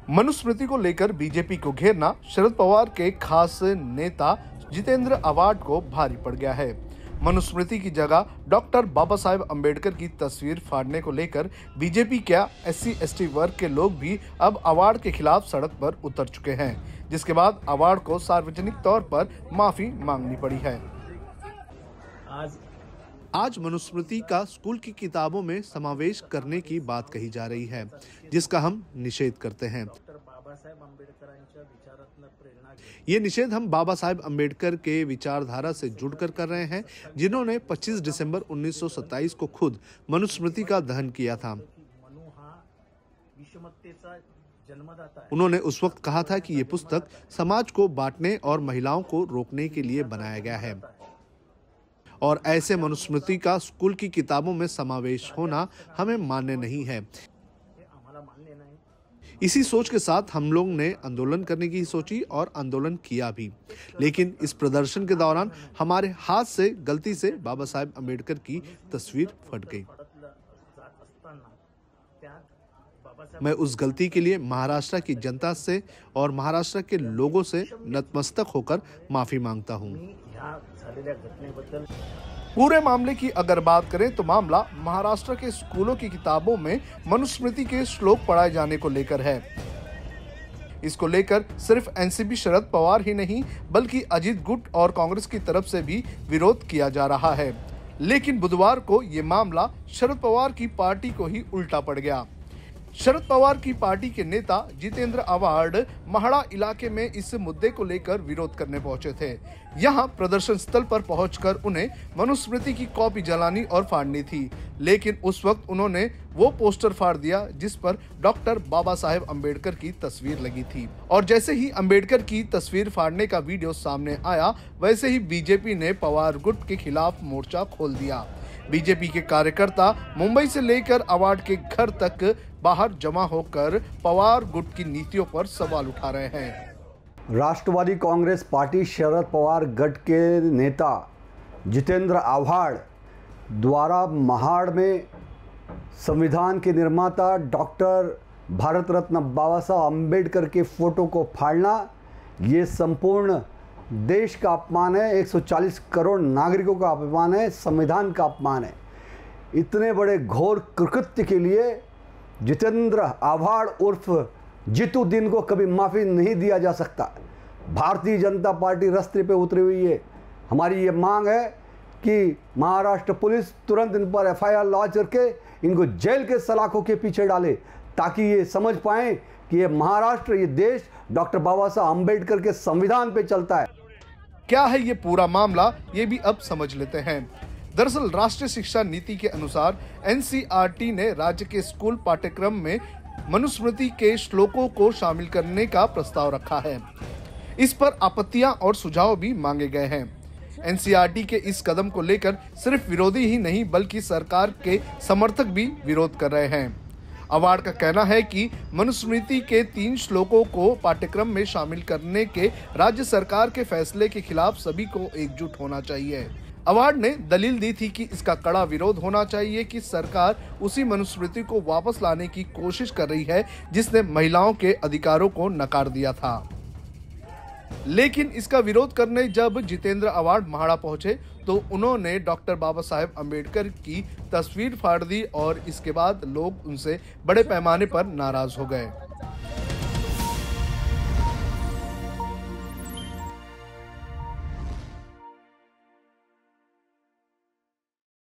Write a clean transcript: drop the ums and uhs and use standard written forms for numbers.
मनुस्मृति को लेकर बीजेपी को घेरना शरद पवार के खास नेता जितेंद्र आवाड को भारी पड़ गया है। मनुस्मृति की जगह डॉक्टर बाबा साहेब अम्बेडकर की तस्वीर फाड़ने को लेकर बीजेपी क्या SC/ST वर्ग के लोग भी अब आवाड के खिलाफ सड़क पर उतर चुके हैं, जिसके बाद आवाड को सार्वजनिक तौर पर माफी मांगनी पड़ी है। आज मनुस्मृति का स्कूल की किताबों में समावेश करने की बात कही जा रही है, जिसका हम निषेध करते हैं। ये निषेध हम बाबा साहेब अम्बेडकर के विचारधारा से जुड़कर कर रहे हैं, जिन्होंने 25 दिसंबर 1927 को खुद मनुस्मृति का दहन किया था। उन्होंने उस वक्त कहा था कि ये पुस्तक समाज को बांटने और महिलाओं को रोकने के लिए बनाया गया है और ऐसे मनुस्मृति का स्कूल की किताबों में समावेश होना हमें मान्य नहीं है। इसी सोच के साथ हम लोग ने आंदोलन करने की सोची और आंदोलन किया भी, लेकिन इस प्रदर्शन के दौरान हमारे हाथ से गलती से बाबा साहेब अम्बेडकर की तस्वीर फट गई। मैं उस गलती के लिए महाराष्ट्र की जनता से और महाराष्ट्र के लोगों से नतमस्तक होकर माफी मांगता हूं। पूरे मामले की अगर बात करें तो मामला महाराष्ट्र के स्कूलों की किताबों में मनुस्मृति के श्लोक पढ़ाए जाने को लेकर है। इसको लेकर सिर्फ एनसीपी शरद पवार ही नहीं बल्कि अजीत गुट और कांग्रेस की तरफ से भी विरोध किया जा रहा है। लेकिन बुधवार को ये मामला शरद पवार की पार्टी को ही उल्टा पड़ गया। शरद पवार की पार्टी के नेता जितेंद्र आवाड महाड़ा इलाके में इस मुद्दे को लेकर विरोध करने पहुंचे थे। यहां प्रदर्शन स्थल पर पहुंचकर उन्हें मनुस्मृति की कॉपी जलानी और फाड़नी थी, लेकिन उस वक्त उन्होंने वो पोस्टर फाड़ दिया जिस पर डॉक्टर बाबा साहेब अम्बेडकर की तस्वीर लगी थी। और जैसे ही अम्बेडकर की तस्वीर फाड़ने का वीडियो सामने आया, वैसे ही बीजेपी ने पवार गुट के खिलाफ मोर्चा खोल दिया। बीजेपी के कार्यकर्ता मुंबई से लेकर आवाड के घर तक बाहर जमा होकर पवार गुट की नीतियों पर सवाल उठा रहे हैं। राष्ट्रवादी कांग्रेस पार्टी शरद पवार गट के नेता जितेंद्र आव्हाड द्वारा महाड़ में संविधान के निर्माता डॉक्टर भारत रत्न बाबा साहब अम्बेडकर के फोटो को फाड़ना ये संपूर्ण देश का अपमान है, 140 करोड़ नागरिकों का अपमान है, संविधान का अपमान है। इतने बड़े घोर कृत्य के लिए जितेंद्र आव्हाड उर्फ जितुद्दीन को कभी माफ़ी नहीं दिया जा सकता। भारतीय जनता पार्टी रास्ते पे उतरी हुई है। हमारी ये मांग है कि महाराष्ट्र पुलिस तुरंत इन पर FIR लॉन्च करके इनको जेल के सलाखों के पीछे डाले, ताकि ये समझ पाएं कि ये महाराष्ट्र, ये देश डॉक्टर बाबा साहब अम्बेडकर के संविधान पे चलता है। क्या है ये पूरा मामला, ये भी अब समझ लेते हैं। दरअसल राष्ट्रीय शिक्षा नीति के अनुसार NCERT ने राज्य के स्कूल पाठ्यक्रम में मनुस्मृति के श्लोकों को शामिल करने का प्रस्ताव रखा है। इस पर आपत्तियां और सुझाव भी मांगे गए हैं। NCERT के इस कदम को लेकर सिर्फ विरोधी ही नहीं बल्कि सरकार के समर्थक भी विरोध कर रहे हैं। आवाड का कहना है कि मनुस्मृति के 3 श्लोकों को पाठ्यक्रम में शामिल करने के राज्य सरकार के फैसले के खिलाफ सभी को एकजुट होना चाहिए। आवाड ने दलील दी थी कि इसका कड़ा विरोध होना चाहिए कि सरकार उसी मनुस्मृति को वापस लाने की कोशिश कर रही है जिसने महिलाओं के अधिकारों को नकार दिया था। लेकिन इसका विरोध करने जब जितेंद्र आवाड महाड़ा पहुंचे तो उन्होंने डॉक्टर बाबा साहेब अम्बेडकर की तस्वीर फाड़ दी और इसके बाद लोग उनसे बड़े पैमाने पर नाराज हो गए।